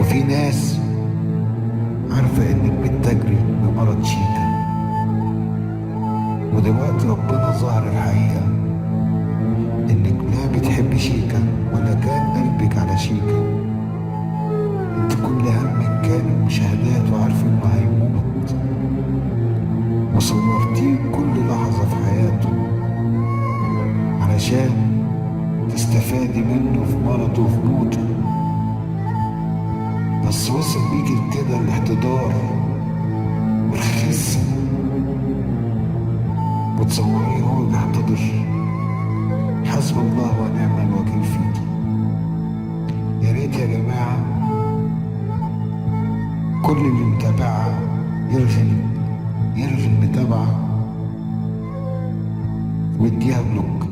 وفي ناس عارفة انك بتجري بمرض شيكا، ودلوقتي ربنا ظهر الحقيقة انك لا بتحب شيكا ولا كان قلبك على شيكا. انت كل همك كان المشاهدات وعارف انه هيموت، وصورتيه كل لحظة في حياته علشان تستفادي منه في مرضه وفي موته. بس وصل بيكي كده الاحتضار والخسة، وتصوريه هو بيحتضر. حسب الله ونعم الوكيل فيكي. يا ريت يا جماعة كل اللي متابعها يلغي المتابعة ويديها بلوك.